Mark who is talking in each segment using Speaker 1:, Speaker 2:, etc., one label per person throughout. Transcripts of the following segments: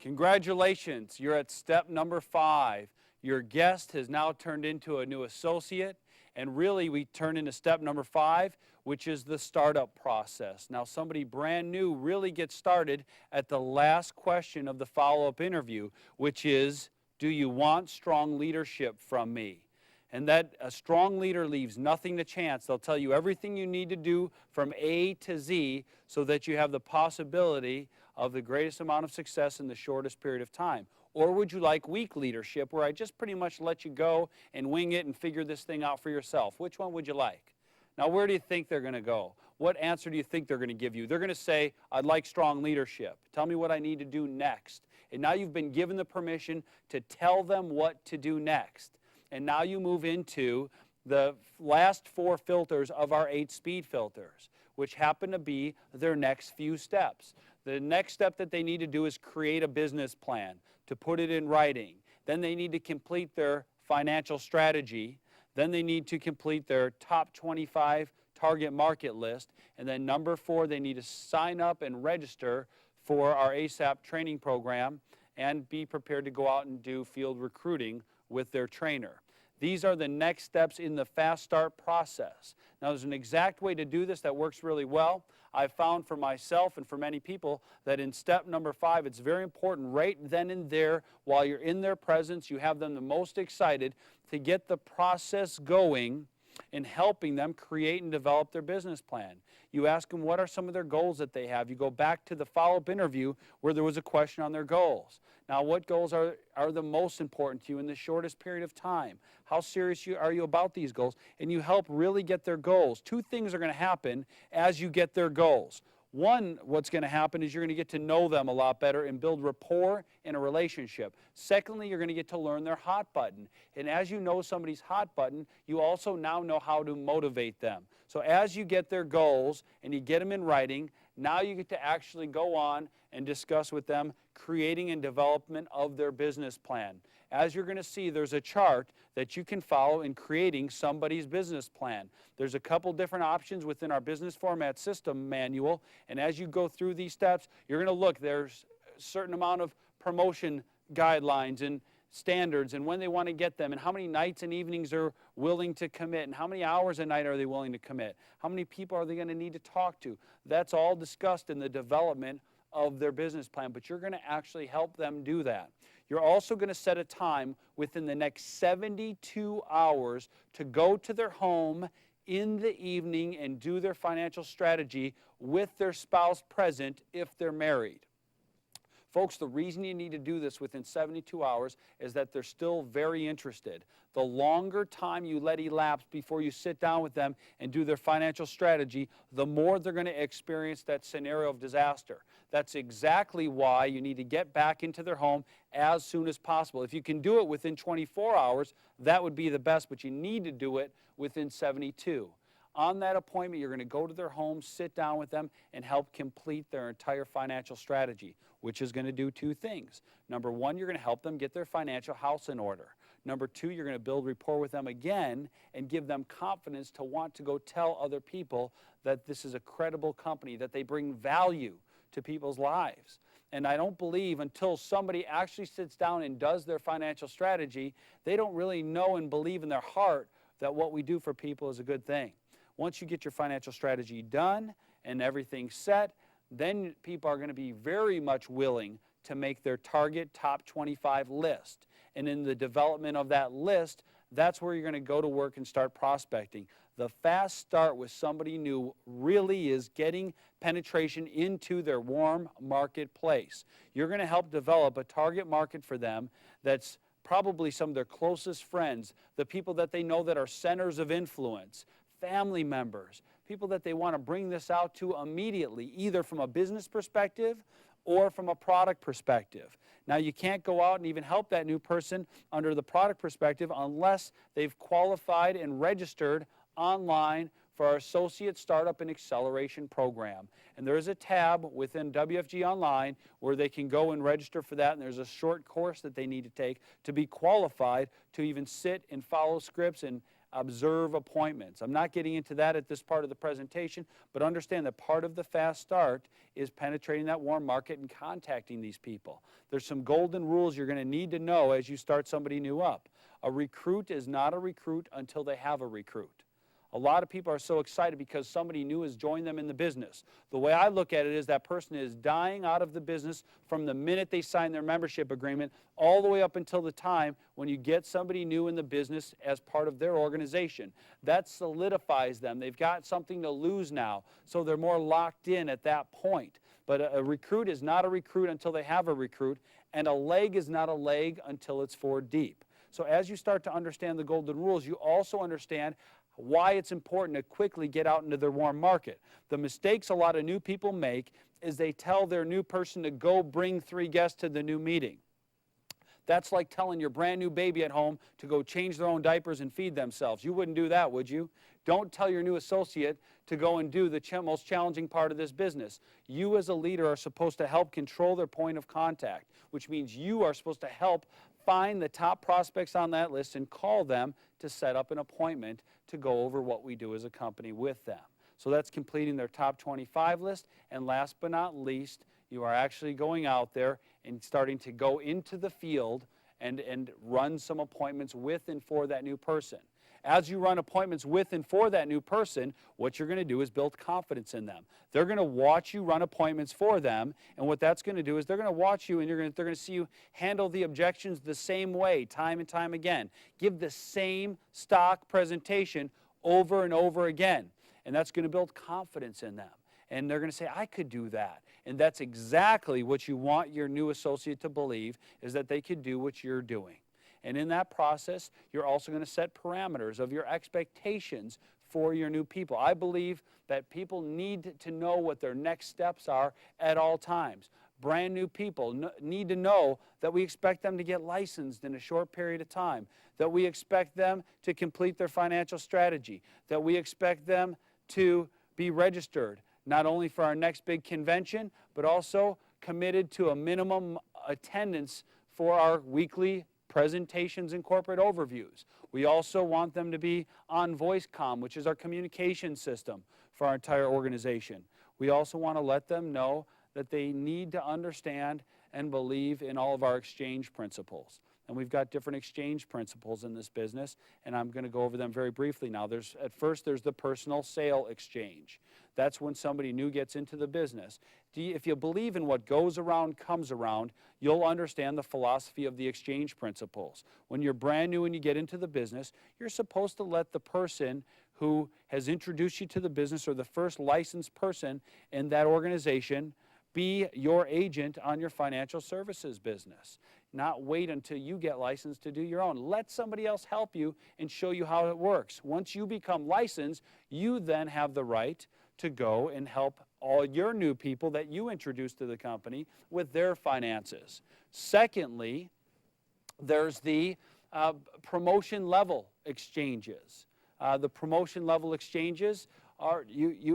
Speaker 1: Congratulations, you're at step number 5. Your guest has now turned into a new associate, and really we turn into step number 5, which is the startup process. Now somebody brand new really gets started at the last question of the follow-up interview, which is, do you want strong leadership from me? And that a strong leader leaves nothing to chance. They'll tell you everything you need to do from A to Z so that you have the possibility of the greatest amount of success in the shortest period of time. Or would you like weak leadership where I just pretty much let you go and wing it and figure this thing out for yourself? Which one would you like? Now, where do you think they're going to go? What answer do you think they're going to give you? They're going to say, I'd like strong leadership. Tell me what I need to do next. And now you've been given the permission to tell them what to do next. And now you move into the last 4 filters of our 8 speed filters, which happen to be their next few steps. The next step that they need to do is create a business plan, to put it in writing. Then they need to complete their financial strategy. Then they need to complete their top 25 target market list. And then number 4, they need to sign up and register for our ASAP training program and be prepared to go out and do field recruiting with their trainer. These are the next steps in the fast start process. Now, there's an exact way to do this that works really well. I've found for myself and for many people that in step number 5, it's very important right then and there, while you're in their presence, you have them the most excited to get the process going in helping them create and develop their business plan. You ask them what are some of their goals that they have. You go back to the follow-up interview where there was a question on their goals. Now, what goals are the most important to you in the shortest period of time? How serious are you about these goals? And you help really get their goals. 2 things are going to happen as you get their goals. One, what's going to happen is you're going to get to know them a lot better and build rapport in a relationship. Secondly, you're going to get to learn their hot button. And as you know somebody's hot button, you also now know how to motivate them. So as you get their goals and you get them in writing, now you get to actually go on and discuss with them creating and development of their business plan. As you're going to see, there's a chart that you can follow in creating somebody's business plan. There's a couple different options within our business format system manual, and as you go through these steps, you're going to look, there's a certain amount of promotion guidelines and standards and when they want to get them and how many nights and evenings they're willing to commit and how many hours a night are they willing to commit. How many people are they going to need to talk to? That's all discussed in the development of their business plan, but you're going to actually help them do that. You're also going to set a time within the next 72 hours to go to their home in the evening and do their financial strategy with their spouse present if they're married. Folks, the reason you need to do this within 72 hours is that they're still very interested. The longer time you let elapse before you sit down with them and do their financial strategy, the more they're going to experience that scenario of disaster. That's exactly why you need to get back into their home as soon as possible. If you can do it within 24 hours, that would be the best, but you need to do it within 72. On that appointment, you're going to go to their home, sit down with them, and help complete their entire financial strategy, which is going to do 2 things. Number 1, you're going to help them get their financial house in order. Number 2, you're going to build rapport with them again and give them confidence to want to go tell other people that this is a credible company, that they bring value to people's lives. And I don't believe until somebody actually sits down and does their financial strategy, they don't really know and believe in their heart that what we do for people is a good thing. Once you get your financial strategy done and everything set, then people are going to be very much willing to make their target top 25 list. And in the development of that list, that's where you're going to go to work and start prospecting. The fast start with somebody new really is getting penetration into their warm marketplace. You're going to help develop a target market for them that's probably some of their closest friends, the people that they know that are centers of influence, family members, people that they want to bring this out to immediately, either from a business perspective or from a product perspective. Now, you can't go out and even help that new person under the product perspective unless they've qualified and registered online for our Associate Startup and Acceleration Program. And there is a tab within WFG Online where they can go and register for that, and there's a short course that they need to take to be qualified to even sit and follow scripts and observe appointments. I'm not getting into that at this part of the presentation, but understand that part of the fast start is penetrating that warm market and contacting these people. There's some golden rules you're going to need to know as you start somebody new up. A recruit is not a recruit until they have a recruit. A lot of people are so excited because somebody new has joined them in the business. The way I look at it is that person is dying out of the business from the minute they sign their membership agreement all the way up until the time when you get somebody new in the business as part of their organization. That solidifies them. They've got something to lose now, so they're more locked in at that point. But a recruit is not a recruit until they have a recruit, and a leg is not a leg until it's 4 deep. So as you start to understand the golden rules, you also understand why it's important to quickly get out into their warm market. The mistakes a lot of new people make is they tell their new person to go bring 3 guests to the new meeting. That's like telling your brand new baby at home to go change their own diapers and feed themselves. You wouldn't do that, would you? Don't tell your new associate to go and do the most challenging part of this business. You as a leader are supposed to help control their point of contact, which means you are supposed to help find the top prospects on that list and call them to set up an appointment to go over what we do as a company with them. So that's completing their top 25 list. And last but not least, you are actually going out there and starting to go into the field and run some appointments with and for that new person. As you run appointments with and for that new person, what you're going to do is build confidence in them. They're going to watch you run appointments for them, and what that's going to do is they're going to watch you and they're going to see you handle the objections the same way time and time again. Give the same stock presentation over and over again, and that's going to build confidence in them. And they're going to say, I could do that. And that's exactly what you want your new associate to believe, is that they could do what you're doing. And in that process, you're also going to set parameters of your expectations for your new people. I believe that people need to know what their next steps are at all times. Brand new people need to know that we expect them to get licensed in a short period of time, that we expect them to complete their financial strategy, that we expect them to be registered, not only for our next big convention, but also committed to a minimum attendance for our weekly presentations and corporate overviews. We also want them to be on VoiceCom, which is our communication system for our entire organization. We also want to let them know that they need to understand and believe in all of our exchange principles. And we've got different exchange principles in this business, and I'm going to go over them very briefly now. At first, there's the personal sale exchange. That's when somebody new gets into the business. If you believe in what goes around comes around, you'll understand the philosophy of the exchange principles. When you're brand new and you get into the business, you're supposed to let the person who has introduced you to the business, or the first licensed person in that organization, be your agent on your financial services business. Not wait until you get licensed to do your own. Let somebody else help you and show you how it works. Once you become licensed, you then have the right to go and help all your new people that you introduce to the company with their finances. Secondly, there's the promotion level exchanges. The promotion level exchanges are,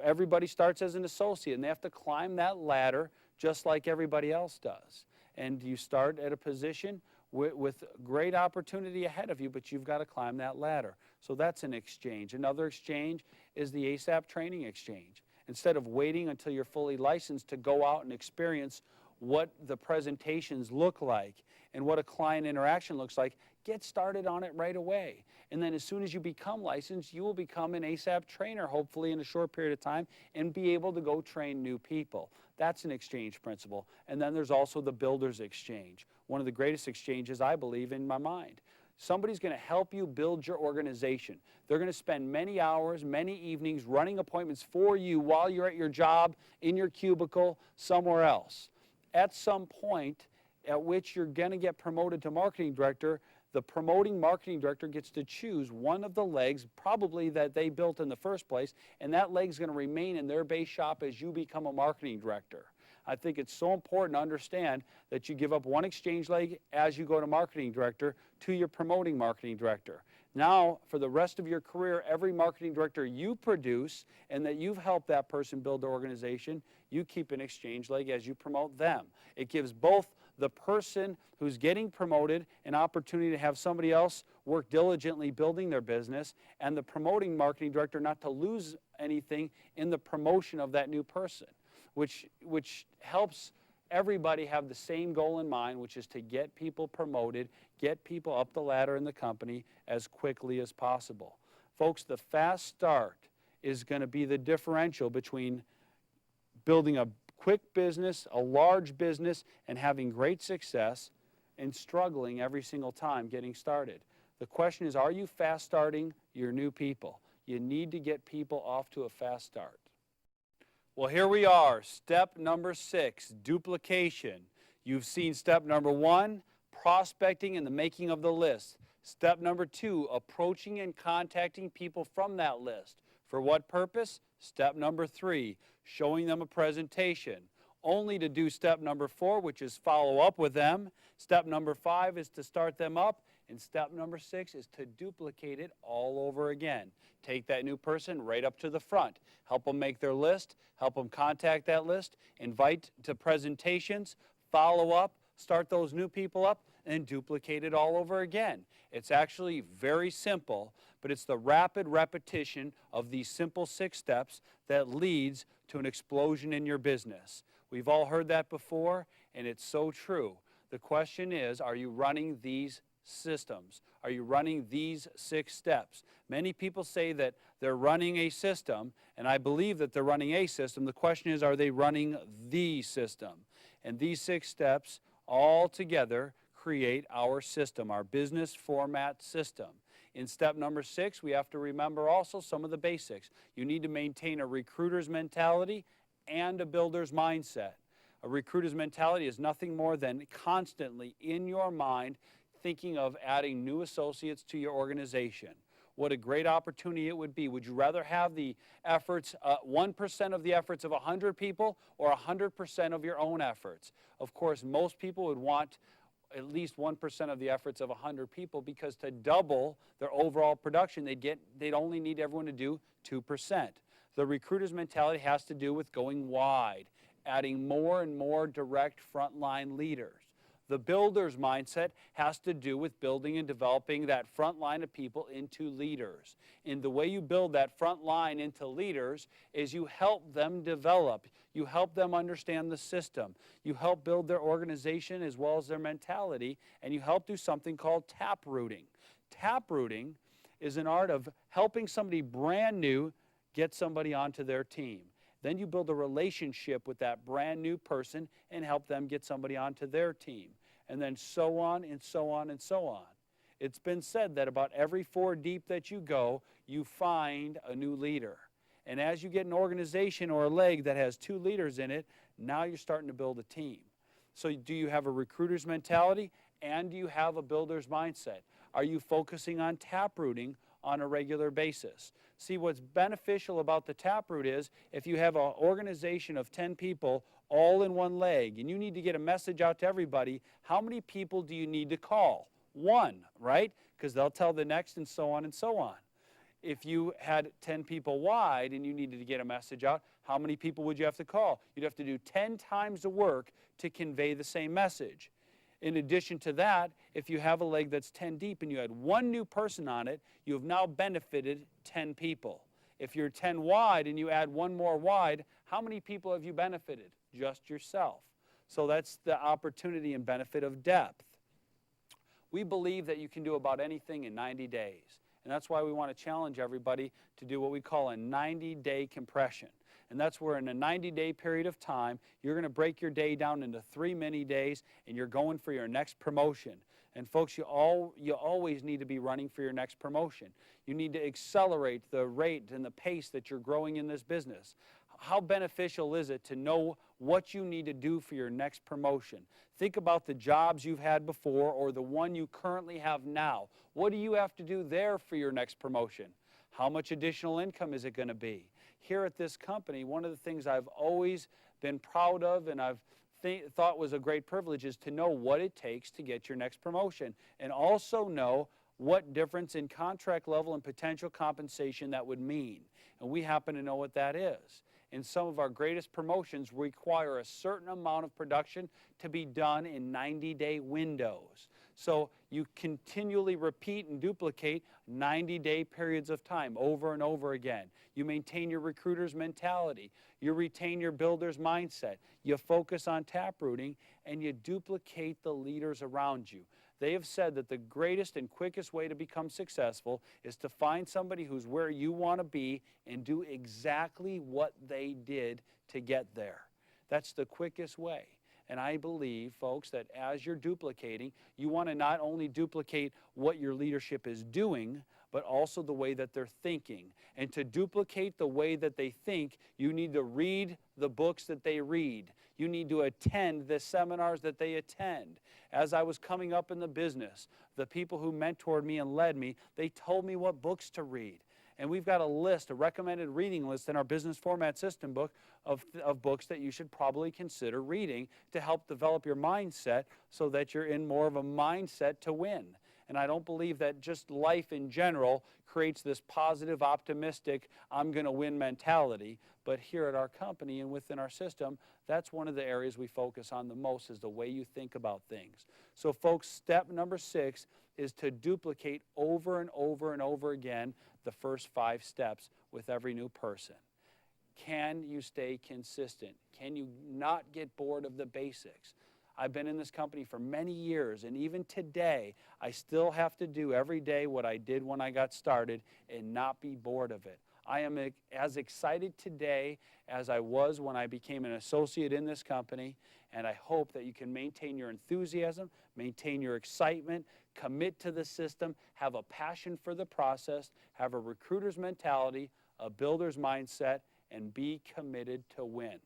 Speaker 1: everybody starts as an associate, and they have to climb that ladder just like everybody else does. And you start at a position with great opportunity ahead of you, but you've got to climb that ladder. So that's an exchange. Another exchange is the ASAP training exchange. Instead of waiting until you're fully licensed to go out and experience what the presentations look like and what a client interaction looks like, get started on it right away. And then as soon as you become licensed, you will become an ASAP trainer, hopefully in a short period of time, and be able to go train new people. That's an exchange principle. And then there's also the builder's exchange, one of the greatest exchanges, I believe, in my mind. Somebody's going to help you build your organization. They're going to spend many hours, many evenings running appointments for you while you're at your job, in your cubicle, somewhere else. At some point at which you're going to get promoted to marketing director, the promoting marketing director gets to choose one of the legs, probably that they built in the first place, and that leg's going to remain in their base shop as you become a marketing director. I think it's so important to understand that you give up one exchange leg as you go to marketing director to your promoting marketing director. Now, for the rest of your career, every marketing director you produce and that you've helped that person build their organization, you keep an exchange leg as you promote them. It gives both the person who's getting promoted an opportunity to have somebody else work diligently building their business, and the promoting marketing director not to lose anything in the promotion of that new person, which helps everybody have the same goal in mind, which is to get people promoted, get people up the ladder in the company as quickly as possible. Folks, the fast start is going to be the differential between building a quick business, a large business, and having great success, and struggling every single time getting started. The question is, are you fast starting your new people? You need to get people off to a fast start. Well, here we are, step number 6, duplication. You've seen step number 1, prospecting and the making of the list. Step number 2, approaching and contacting people from that list. For what purpose? Step number 3, showing them a presentation. Only to do step number 4, which is follow up with them. Step number 5 is to start them up. And step number 6 is to duplicate it all over again. Take that new person right up to the front. Help them make their list. Help them contact that list. Invite to presentations. Follow up. Start those new people up. And duplicate it all over again. It's actually very simple, but it's the rapid repetition of these simple 6 steps that leads to an explosion in your business. We've all heard that before, and it's so true. The question is, are you running these systems? Are you running these 6 steps? Many people say that they're running a system, and I believe that they're running a system. The question is, are they running the system? And these 6 steps all together create our system, our business format system. In step number 6, we have to remember also some of the basics. You need to maintain a recruiter's mentality and a builder's mindset. A recruiter's mentality is nothing more than constantly in your mind thinking of adding new associates to your organization. What a great opportunity it would be. Would you rather have the efforts, 1% of the efforts of 100 people or 100% of your own efforts? Of course, most people would want at least 1% of the efforts of 100 people, because to double their overall production, they'd only need everyone to do 2%. The recruiter's mentality has to do with going wide, adding more and more direct frontline leaders. The builder's mindset has to do with building and developing that front line of people into leaders. And the way you build that front line into leaders is you help them develop. You help them understand the system. You help build their organization as well as their mentality, and you help do something called taprooting. Taprooting is an art of helping somebody brand new get somebody onto their team. Then you build a relationship with that brand new person and help them get somebody onto their team. And then so on and so on and so on. It's been said that about every 4 deep that you go, you find a new leader. And as you get an organization or a leg that has 2 leaders in it, now you're starting to build a team. So do you have a recruiter's mentality and do you have a builder's mindset? Are you focusing on taprooting on a regular basis? See, what's beneficial about the taproot is if you have an organization of 10 people all in one leg and you need to get a message out to everybody, how many people do you need to call? 1, right? Because they'll tell the next and so on and so on. If you had 10 people wide and you needed to get a message out, how many people would you have to call? You'd have to do 10 times the work to convey the same message. In addition to that, if you have a leg that's 10 deep and you had 1 new person on it, you have now benefited 10 people. If you're 10 wide and you add 1 more wide, how many people have you benefited? Just yourself. So that's the opportunity and benefit of depth. We believe that you can do about anything in 90 days. And that's why we want to challenge everybody to do what we call a 90-day compression. And that's where in a 90-day period of time, you're going to break your day down into 3 mini days and you're going for your next promotion. And folks, you always need to be running for your next promotion. You need to accelerate the rate and the pace that you're growing in this business. How beneficial is it to know what you need to do for your next promotion? Think about the jobs you've had before or the one you currently have now. What do you have to do there for your next promotion? How much additional income is it going to be? Here at this company, one of the things I've always been proud of and I've thought was a great privilege is to know what it takes to get your next promotion and also know what difference in contract level and potential compensation that would mean. And we happen to know what that is. And some of our greatest promotions require a certain amount of production to be done in 90-day windows. So you continually repeat and duplicate 90-day periods of time over and over again. You maintain your recruiter's mentality. You retain your builder's mindset. You focus on taprooting, and you duplicate the leaders around you. They have said that the greatest and quickest way to become successful is to find somebody who's where you want to be and do exactly what they did to get there. That's the quickest way. And I believe, folks, that as you're duplicating, you want to not only duplicate what your leadership is doing, but also the way that they're thinking. And to duplicate the way that they think, you need to read the books that they read. You need to attend the seminars that they attend. As I was coming up in the business, the people who mentored me and led me, they told me what books to read. And we've got a list, a recommended reading list in our business format system book of books that you should probably consider reading to help develop your mindset so that you're in more of a mindset to win. And I don't believe that just life in general creates this positive, optimistic, I'm going to win mentality. But here at our company and within our system, that's one of the areas we focus on the most, is the way you think about things. So folks, step number 6 is to duplicate over and over and over again the first 5 steps with every new person. Can you stay consistent? Can you not get bored of the basics? I've been in this company for many years, and even today, I still have to do every day what I did when I got started and not be bored of it. I am as excited today as I was when I became an associate in this company, and I hope that you can maintain your enthusiasm, maintain your excitement, commit to the system, have a passion for the process, have a recruiter's mentality, a builder's mindset, and be committed to win.